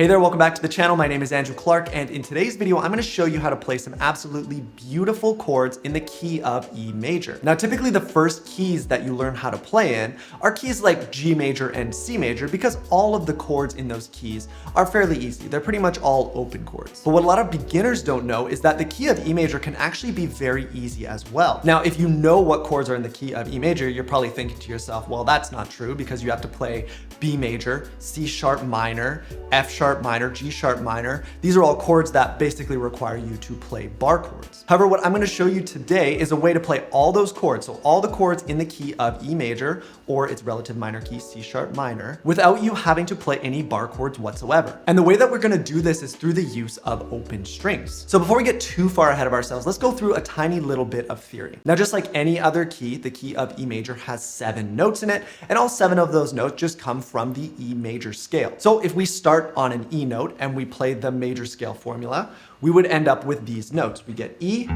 Hey there, welcome back to the channel. My name is Clarke, and in today's video, I'm gonna show you how to play some absolutely beautiful chords in the key of E major. Now, typically the first keys that you learn how to play in are keys like G major and C major because all of the chords in those keys are fairly easy. They're pretty much all open chords. But what a lot of beginners don't know is that the key of E major can actually be very easy as well. Now, if you know what chords are in the key of E major, you're probably thinking to yourself, well, that's not true because you have to play B major, C sharp minor, F sharp minor, G sharp minor. These are all chords that basically require you to play bar chords. However, what I'm going to show you today is a way to play all those chords, so all the chords in the key of E major or its relative minor key C sharp minor, without you having to play any bar chords whatsoever. And the way that we're going to do this is through the use of open strings. So before we get too far ahead of ourselves, let's go through a tiny little bit of theory. Now, just like any other key, the key of E major has 7 notes in it, and all 7 of those notes just come from the E major scale. So if we start on an E note and we play the major scale formula, we would end up with these notes. We get E,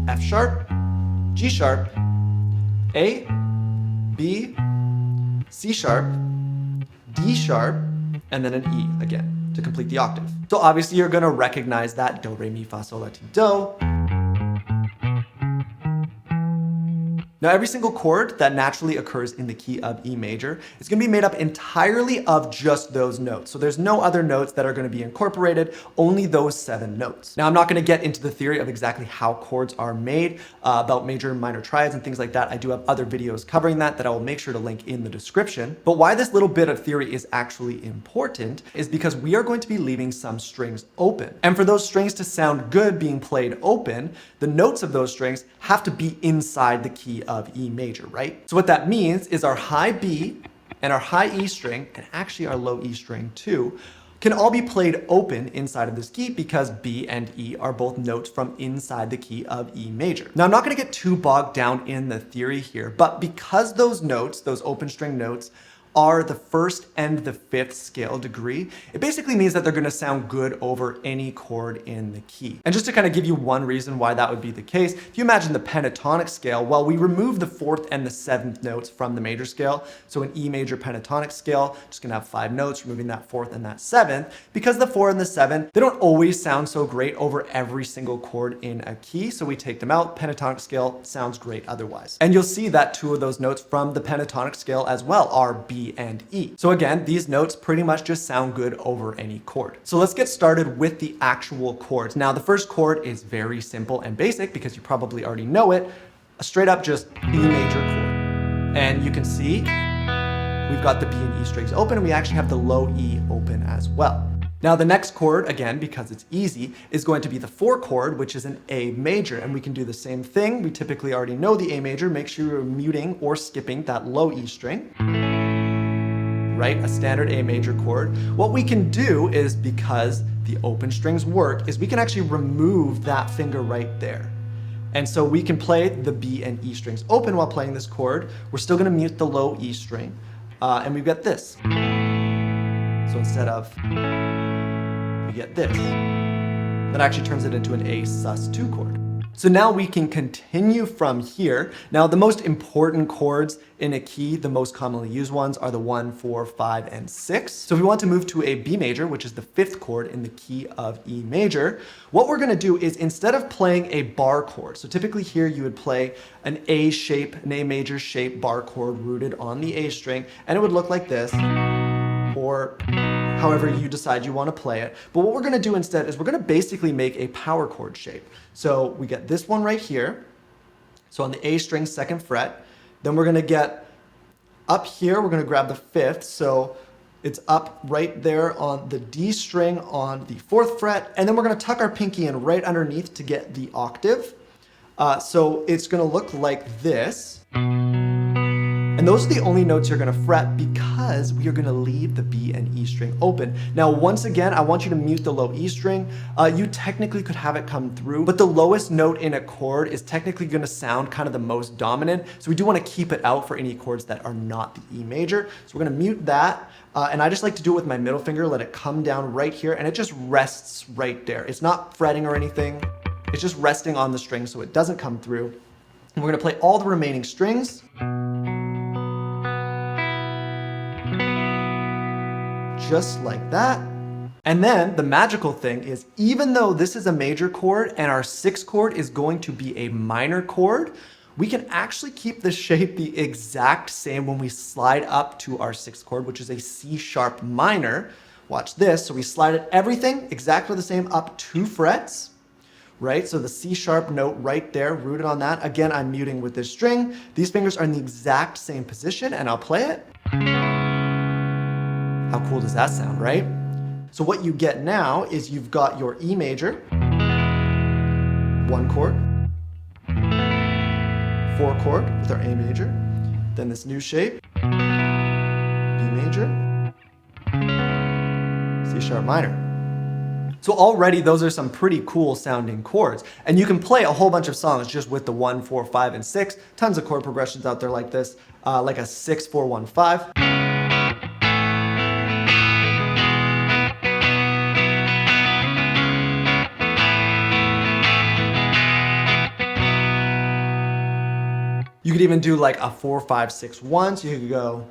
F sharp, G sharp, A, B, C sharp, D sharp, and then an E again to complete the octave. So obviously you're gonna recognize that do, re, mi, fa, sol, la, ti, do. Now, every single chord that naturally occurs in the key of E major is going to be made up entirely of just those notes. So there's no other notes that are going to be incorporated, only those 7 notes. Now, I'm not going to get into the theory of exactly how chords are made, about major and minor triads and things like that. I do have other videos covering that I will make sure to link in the description. But why this little bit of theory is actually important is because we are going to be leaving some strings open. And for those strings to sound good being played open, the notes of those strings have to be inside the key of E major, right? So what that means is our high B and our high E string, and actually our low E string too, can all be played open inside of this key because B and E are both notes from inside the key of E major. Now, I'm not going to get too bogged down in the theory here, but because those notes, those open string notes, are the 1st and the 5th scale degree, it basically means that they're going to sound good over any chord in the key. And just to kind of give you one reason why that would be the case, if you imagine the pentatonic scale, well, we remove the 4th and the 7th notes from the major scale. So an E major pentatonic scale, just gonna have 5 notes, removing that 4th and that 7th. Because the 4 and the 7, they don't always sound so great over every single chord in a key. So we take them out. Pentatonic scale sounds great otherwise. And you'll see that 2 of those notes from the pentatonic scale as well are B and E. So again, these notes pretty much just sound good over any chord. So let's get started with the actual chords. Now, the first chord is very simple and basic because you probably already know it, a straight up just E major chord. And you can see we've got the B and E strings open, and we actually have the low E open as well. Now, the next chord, again, because it's easy, is going to be the 4 chord, which is an A major, and we can do the same thing. We typically already know the A major. Make sure you're muting or skipping that low E string. Right? A standard A major chord. What we can do is, because the open strings work, is we can actually remove that finger right there. And so we can play the B and E strings open while playing this chord. We're still going to mute the low E string, and we've got this. So instead of, we get this. That actually turns it into an A sus2 chord. So now we can continue from here. Now, the most important chords in a key, the most commonly used ones, are the 1, 4, 5, and 6. So if we want to move to a B major, which is the 5th chord in the key of E major, what we're going to do is, instead of playing a bar chord, so typically here you would play an A shape, an A major shape bar chord rooted on the A string, and it would look like this, or however you decide you want to play it. But what we're going to do instead is we're going to basically make a power chord shape. So we get this one right here. So on the A string, 2nd fret. Then we're going to get up here, we're going to grab the 5th. So it's up right there on the D string on the 4th fret. And then we're going to tuck our pinky in right underneath to get the octave. So it's going to look like this. And those are the only notes you're going to fret because we are going to leave the B and E string open. Now, once again, I want you to mute the low E string. You technically could have it come through, but the lowest note in a chord is technically going to sound kind of the most dominant. So we do want to keep it out for any chords that are not the E major. So we're going to mute that. And I just like to do it with my middle finger, let it come down right here, and it just rests right there. It's not fretting or anything. It's just resting on the string so it doesn't come through. And we're going to play all the remaining strings. Just like that. And then the magical thing is, even though this is a major chord and our sixth chord is going to be a minor chord, we can actually keep the shape the exact same when we slide up to our sixth chord, which is a C sharp minor. Watch this. So we slide it everything exactly the same up 2 frets, right? So the C sharp note right there, rooted on that. Again, I'm muting with this string. These fingers are in the exact same position, and I'll play it. How cool does that sound, right? So what you get now is you've got your E major, 1 chord, 4 chord with our A major, then this new shape, B major, C sharp minor. So already those are some pretty cool sounding chords. And you can play a whole bunch of songs just with the 1, 4, 5, and 6. Tons of chord progressions out there like this, like a 6, 4, 1, 5. You could even do like a 4, 5, 6, 1. So you could go.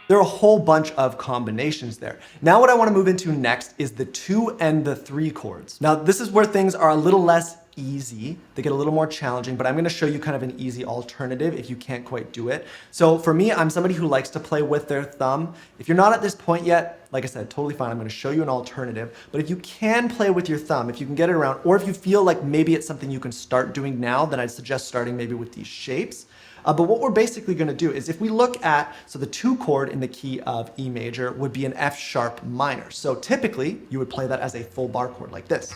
There are a whole bunch of combinations there. Now what I want to move into next is the 2 and the 3 chords. Now this is where things are a little less easy. They get a little more challenging, but I'm going to show you kind of an easy alternative if you can't quite do it. So for me, I'm somebody who likes to play with their thumb. If you're not at this point yet, like I said, totally fine. I'm going to show you an alternative. But if you can play with your thumb, if you can get it around, or if you feel like maybe it's something you can start doing now, then I'd suggest starting maybe with these shapes. But what we're basically going to do is if we look at, so the 2 chord in the key of E major would be an F sharp minor. So typically you would play that as a full bar chord like this.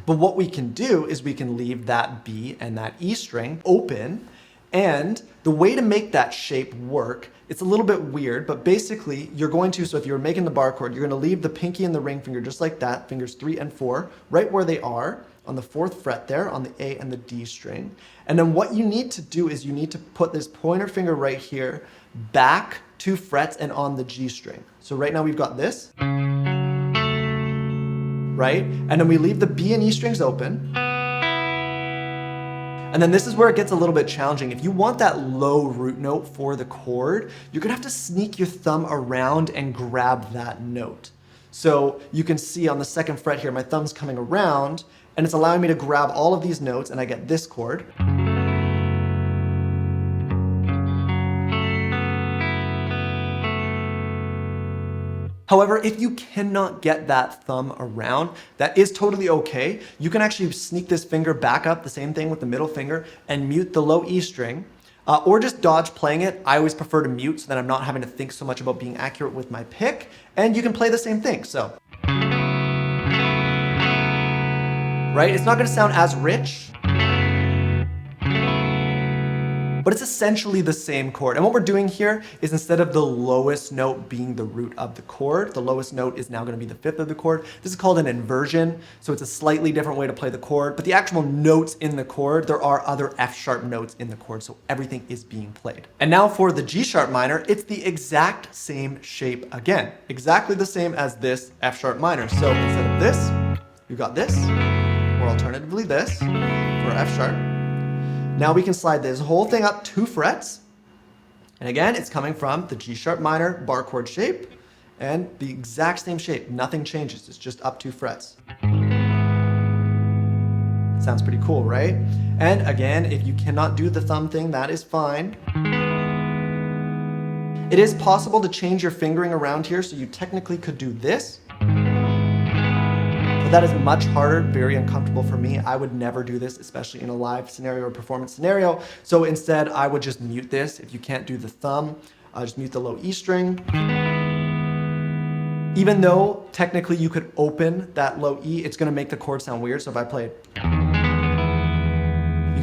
But what we can do is we can leave that B and that E string open. And the way to make that shape work, it's a little bit weird, but basically you're going to, so if you're making the bar chord, you're going to leave the pinky and the ring finger just like that, fingers 3 and 4, right where they are on the 4th fret there on the A and the D string. And then what you need to do is you need to put this pointer finger right here back 2 frets and on the G string. So right now we've got this, right? And then we leave the B and E strings open. And then this is where it gets a little bit challenging. If you want that low root note for the chord, you're gonna have to sneak your thumb around and grab that note. So you can see on the 2nd fret here, my thumb's coming around and it's allowing me to grab all of these notes and I get this chord. However, if you cannot get that thumb around, that is totally okay. You can actually sneak this finger back up, the same thing with the middle finger, and mute the low E string, or just dodge playing it. I always prefer to mute so that I'm not having to think so much about being accurate with my pick, and you can play the same thing, so. Right? It's not gonna sound as rich, but it's essentially the same chord. And what we're doing here is instead of the lowest note being the root of the chord, the lowest note is now gonna be the 5th of the chord. This is called an inversion, so it's a slightly different way to play the chord, but the actual notes in the chord, there are other F sharp notes in the chord, so everything is being played. And now for the G sharp minor, it's the exact same shape again, exactly the same as this F sharp minor. So instead of this, we've got this, or alternatively this, for F sharp. Now we can slide this whole thing up 2 frets. And again, it's coming from the G sharp minor bar chord shape and the exact same shape. Nothing changes. It's just up 2 frets. Sounds pretty cool, right? And again, if you cannot do the thumb thing, that is fine. It is possible to change your fingering around here, so you technically could do this. That is much harder, very uncomfortable for me. I would never do this, especially in a live scenario or performance scenario. So instead, I would just mute this. If you can't do the thumb, just mute the low E string. Even though technically you could open that low E, it's gonna make the chord sound weird. So if I play it, you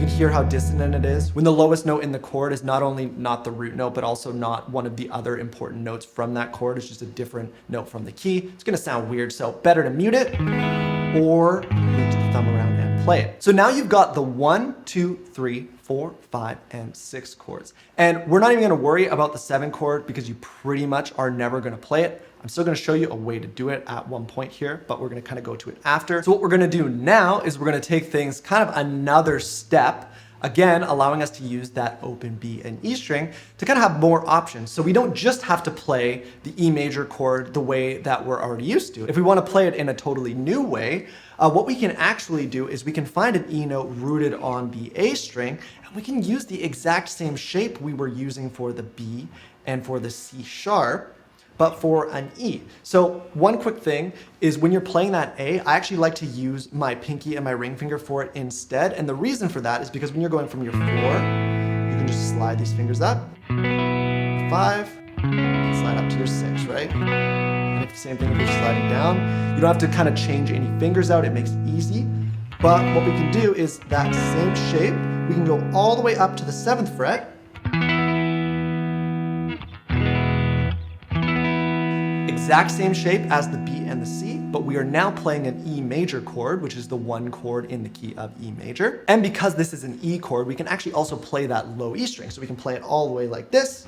can hear how dissonant it is. When the lowest note in the chord is not only not the root note, but also not one of the other important notes from that chord. It's just a different note from the key. It's gonna sound weird, so better to mute it or move the thumb around and play. play it. So now you've got the 1, 2, 3, 4, 5, and 6 chords. And we're not even gonna worry about the 7 chord because you pretty much are never gonna play it. I'm still gonna show you a way to do it at one point here, but we're gonna kind of go to it after. So what we're gonna do now is we're gonna take things kind of another step, again, allowing us to use that open B and E string to kind of have more options. So we don't just have to play the E major chord the way that we're already used to. If we want to play it in a totally new way, what we can actually do is we can find an E note rooted on the A string, and we can use the exact same shape we were using for the B and for the C sharp, but for an E. So one quick thing is when you're playing that A, I actually like to use my pinky and my ring finger for it instead. And the reason for that is because when you're going from your 4, you can just slide these fingers up, 5, slide up to your 6, right? And if the same thing if you're sliding down, you don't have to kind of change any fingers out, it makes it easy. But what we can do is that same shape, we can go all the way up to the 7th fret, exact same shape as the B and the C, but we are now playing an E major chord, which is the 1 chord in the key of E major. And because this is an E chord, we can actually also play that low E string. So we can play it all the way like this.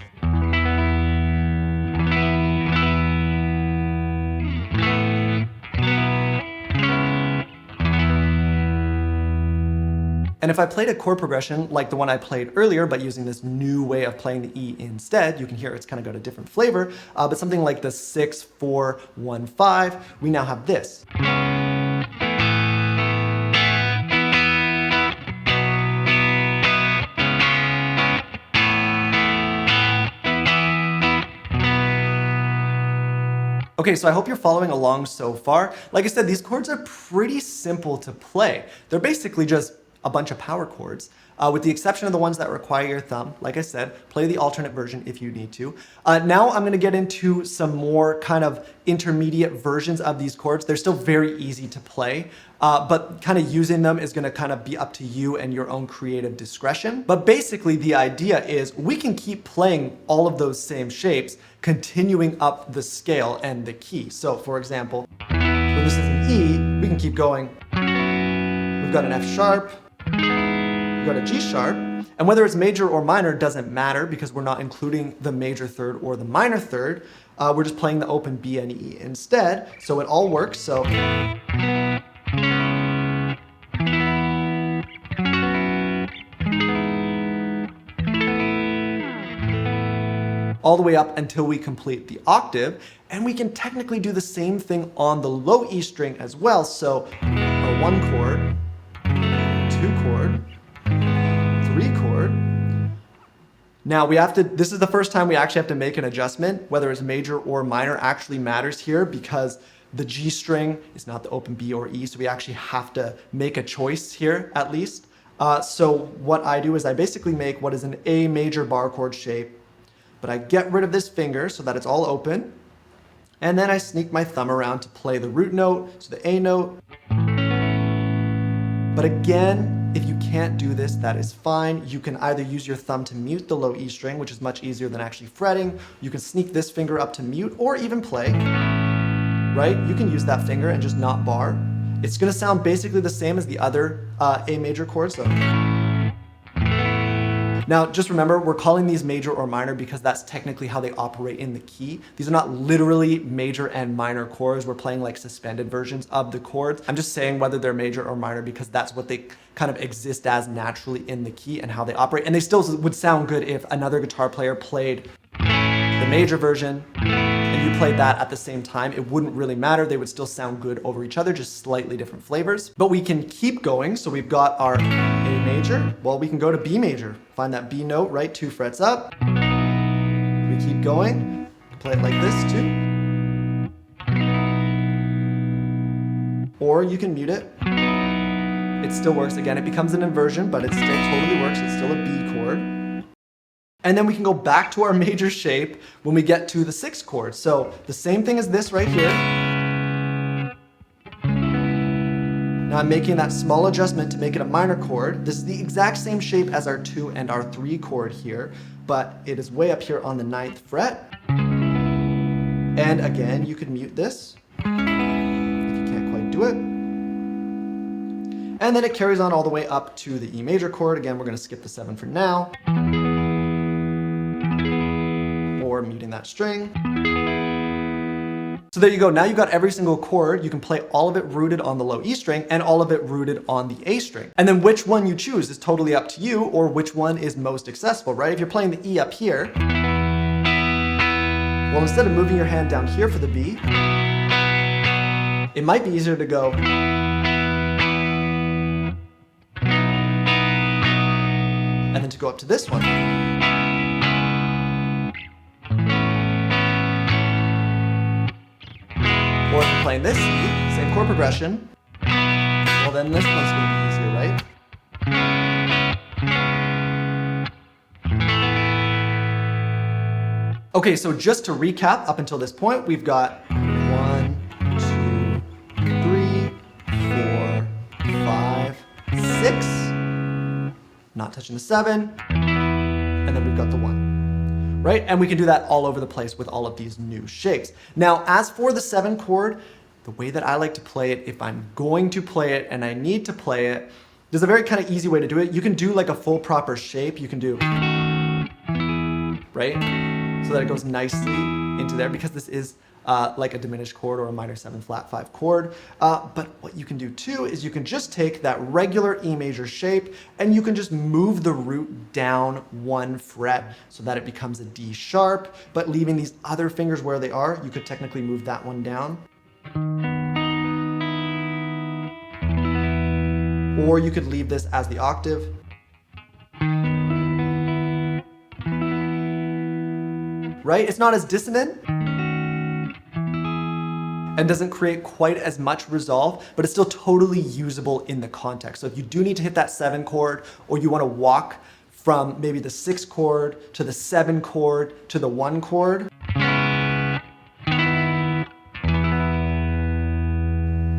And if I played a chord progression like the one I played earlier, but using this new way of playing the E instead, you can hear it's kind of got a different flavor, but something like the 6, 4, 1, 5, we now have this. Okay, so I hope you're following along so far. Like I said, these chords are pretty simple to play. They're basically just a bunch of power chords, with the exception of the ones that require your thumb. Like I said, play the alternate version if you need to. Now I'm gonna get into some more kind of intermediate versions of these chords. They're still very easy to play, but kind of using them is gonna kind of be up to you and your own creative discretion. But basically the idea is we can keep playing all of those same shapes, continuing up the scale and the key. So for example, when this is an E, we can keep going. We've got an F sharp, we've got a G sharp, and whether it's major or minor doesn't matter because we're not including the major third or the minor third. We're just playing the open B and E instead, so it all works. So all the way up until we complete the octave, and we can technically do the same thing on the low E string as well. So a 1 chord, 2 chord, 3 chord. Now we have to, this is the first time we actually have to make an adjustment. Whether it's major or minor actually matters here because the G string is not the open B or E, so we actually have to make a choice here at least. So what I do is I basically make what is an A major bar chord shape, but I get rid of this finger so that it's all open, and then I sneak my thumb around to play the root note, so the A note. But again, if you can't do this, that is fine. You can either use your thumb to mute the low E string, which is much easier than actually fretting. You can sneak this finger up to mute or even play, right? You can use that finger and just not bar. It's gonna sound basically the same as the other A major chords. So. Now, just remember, we're calling these major or minor because that's technically how they operate in the key. These are not literally major and minor chords. We're playing like suspended versions of the chords. I'm just saying whether they're major or minor because that's what they kind of exist as naturally in the key and how they operate. And they still would sound good if another guitar player played the major version and you played that at the same time. It wouldn't really matter. They would still sound good over each other, just slightly different flavors. But we can keep going. So we've got our A major. Well, we can go to B major. Find that B note, right? 2 frets up. We keep going. Play it like this too. Or you can mute it. It still works. Again, it becomes an inversion, but it still totally works. It's still a B chord. And then we can go back to our major shape when we get to the 6th chord. So the same thing as this right here. Now I'm making that small adjustment to make it a minor chord. This is the exact same shape as our 2 and our 3 chord here, but it is way up here on the 9th fret. And again, you could mute this if you can't quite do it. And then it carries on all the way up to the E major chord. Again, we're going to skip the 7 for now. Or muting that string. So there you go. Now you've got every single chord. You can play all of it rooted on the low E string and all of it rooted on the A string. And then which one you choose is totally up to you, or which one is most accessible, right? If you're playing the E up here, well, instead of moving your hand down here for the B, it might be easier to go and then to go up to this one. Or if you're playing this C, same chord progression, well then this one's going to be easier, right? Okay, so just to recap, up until this point, we've got 1, 2, 3, 4, 5, 6, not touching the 7, and then we've got the 1, right? And we can do that all over the place with all of these new shapes. Now, as for the 7 chord, the way that I like to play it, if I'm going to play it and I need to play it, there's a very kind of easy way to do it. You can do like a full proper shape. You can do, right? So that it goes nicely into there, because this is like a diminished chord or a minor 7 flat 5 chord. But what you can do too is you can just take that regular E major shape and you can just move the root down 1 fret so that it becomes a D sharp, but leaving these other fingers where they are. You could technically move that one down. Or you could leave this as the octave. Right? It's not as dissonant and doesn't create quite as much resolve, but it's still totally usable in the context. So if you do need to hit that 7 chord, or you want to walk from maybe the 6 chord to the 7 chord to the 1 chord,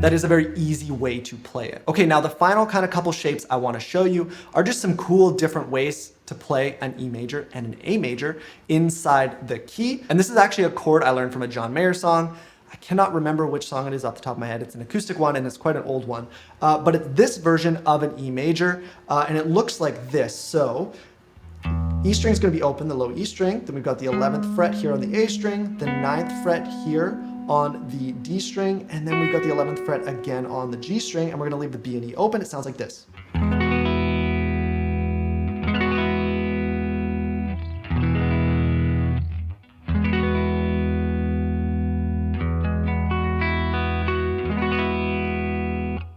that is a very easy way to play it. Okay, now the final kind of couple shapes I want to show you are just some cool different ways to play an E major and an A major inside the key. And this is actually a chord I learned from a John Mayer song. I cannot remember which song it is off the top of my head. It's an acoustic one and it's quite an old one. But it's this version of an E major and it looks like this. So E string is going to be open, the low E string. Then we've got the 11th fret here on the A string, the 9th fret here on the D string, and then we've got the 11th fret again on the G string, and we're going to leave the B and E open. It sounds like this.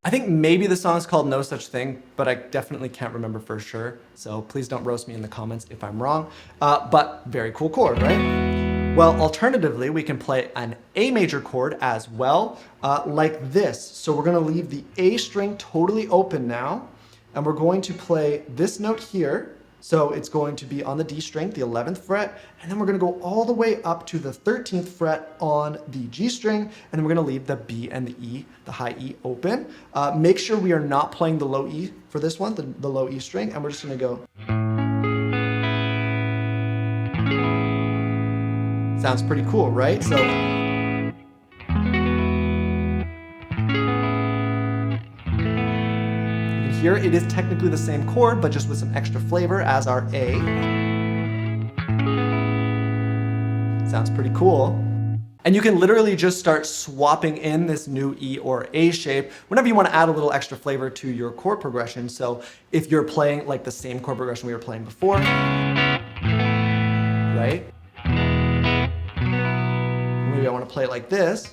I think maybe the song is called No Such Thing, but I definitely can't remember for sure. So please don't roast me in the comments if I'm wrong. But very cool chord, right? Well, alternatively, we can play an A major chord as well, like this. So we're going to leave the A string totally open now, and we're going to play this note here. So it's going to be on the D string, the 11th fret, and then we're going to go all the way up to the 13th fret on the G string, and then we're going to leave the B and the E, the high E, open. Make sure we are not playing the low E for this one, the low E string, and we're just going to go. Sounds pretty cool, right? So here it is technically the same chord, but just with some extra flavor as our A. Sounds pretty cool. And you can literally just start swapping in this new E or A shape whenever you want to add a little extra flavor to your chord progression. So if you're playing like the same chord progression we were playing before, right? Maybe I want to play it like this.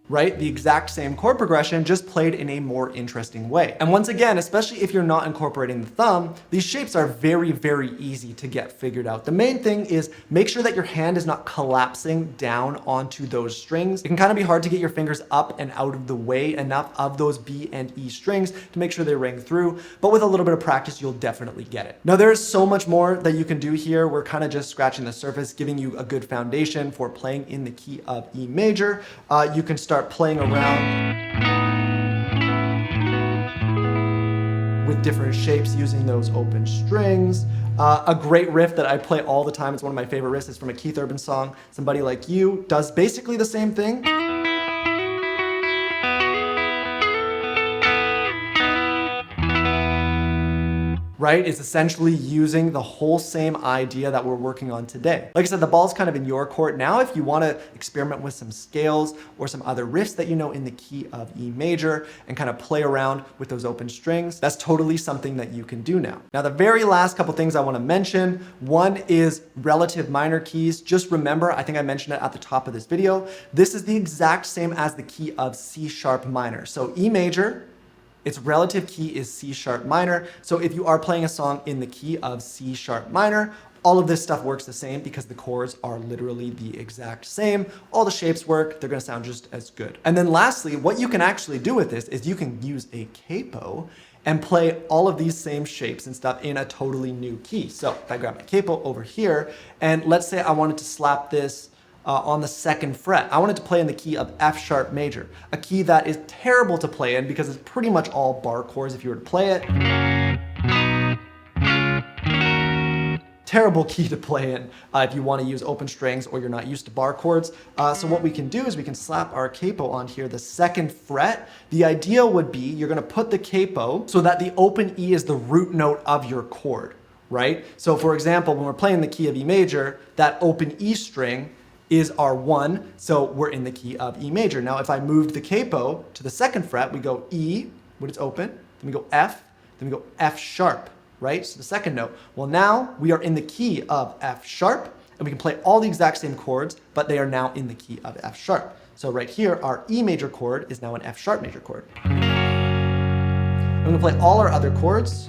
Right? The exact same chord progression, just played in a more interesting way. And once again, especially if you're not incorporating the thumb, these shapes are very, very easy to get figured out. The main thing is make sure that your hand is not collapsing down onto those strings. It can kind of be hard to get your fingers up and out of the way enough of those B and E strings to make sure they ring through, but with a little bit of practice, you'll definitely get it. Now, there's so much more that you can do here. We're kind of just scratching the surface, giving you a good foundation for playing in the key of E major. You can start playing around with different shapes using those open strings. A great riff that I play all the time, it's one of my favorite riffs, is from a Keith Urban song, Somebody Like You, does basically the same thing. Right? It's essentially using the whole same idea that we're working on today. Like I said, the ball's kind of in your court now. If you want to experiment with some scales or some other riffs that you know in the key of E major and kind of play around with those open strings, that's totally something that you can do now. Now, the very last couple things I want to mention, one is relative minor keys. Just remember, I think I mentioned it at the top of this video, this is the exact same as the key of C sharp minor. So E major, its relative key is C sharp minor. So if you are playing a song in the key of C sharp minor, all of this stuff works the same because the chords are literally the exact same. All the shapes work, they're gonna sound just as good. And then lastly, what you can actually do with this is you can use a capo and play all of these same shapes and stuff in a totally new key. So if I grab my capo over here, and let's say I wanted to slap this on the 2nd fret. I wanted to play in the key of F sharp major, a key that is terrible to play in because it's pretty much all bar chords if you were to play it. Terrible key to play in if you want to use open strings or you're not used to bar chords. So what we can do is we can slap our capo on here, the 2nd fret. The idea would be you're going to put the capo so that the open E is the root note of your chord, right? So for example, when we're playing the key of E major, that open E string is our 1, so we're in the key of E major. Now, if I moved the capo to the 2nd fret, we go E when it's open, then we go F, then we go F sharp, right? So the 2nd note. Well, now we are in the key of F sharp, and we can play all the exact same chords, but they are now in the key of F sharp. So right here, our E major chord is now an F sharp major chord. I'm gonna play all our other chords.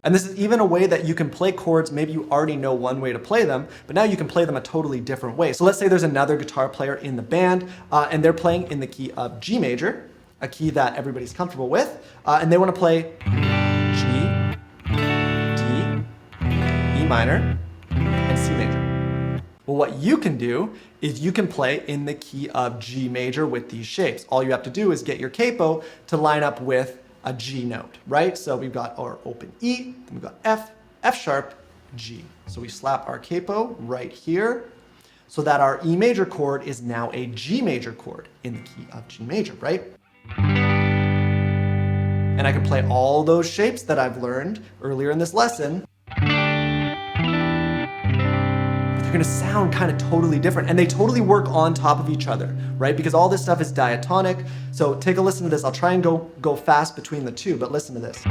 And this is even a way that you can play chords. Maybe you already know one way to play them, but now you can play them a totally different way. So let's say there's another guitar player in the band and they're playing in the key of G major, a key that everybody's comfortable with, and they want to play G, D, E minor, and C major. Well, what you can do is you can play in the key of G major with these shapes. All you have to do is get your capo to line up with a G note, right? So we've got our open E, then we've got F, F sharp, G. So we slap our capo right here so that our E major chord is now a G major chord in the key of G major, right? And I can play all those shapes that I've learned earlier in this lesson. They're gonna sound kind of totally different, and they totally work on top of each other, right? Because all this stuff is diatonic. So take a listen to this. I'll try and go fast between the two, but listen to this.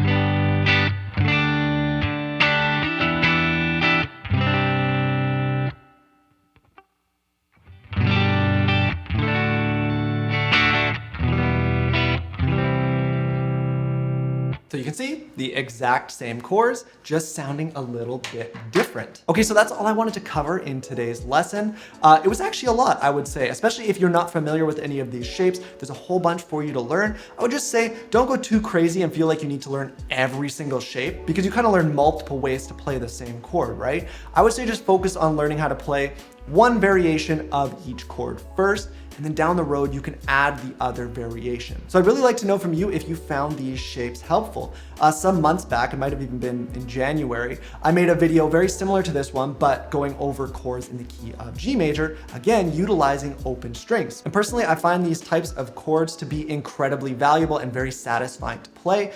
So you can see the exact same chords, just sounding a little bit different. Okay, so that's all I wanted to cover in today's lesson. It was actually a lot, I would say, especially if you're not familiar with any of these shapes. There's a whole bunch for you to learn. I would just say, don't go too crazy and feel like you need to learn every single shape because you kind of learn multiple ways to play the same chord, right? I would say just focus on learning how to play one variation of each chord first, and then down the road, you can add the other variation. So I'd really like to know from you if you found these shapes helpful. Some months back, it might have even been in January, I made a video very similar to this one, but going over chords in the key of G major, again, utilizing open strings. And personally, I find these types of chords to be incredibly valuable and very satisfying to play.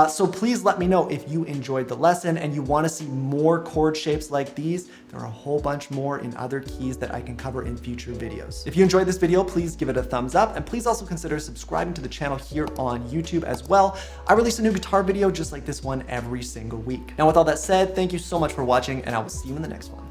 So please let me know if you enjoyed the lesson and you wanna see more chord shapes like these. There are a whole bunch more in other keys that I can cover in future videos. If you enjoyed this video, please give it a thumbs up, and please also consider subscribing to the channel here on YouTube as well. I release a new guitar video just like this one every single week. Now with all that said, thank you so much for watching, and I will see you in the next one.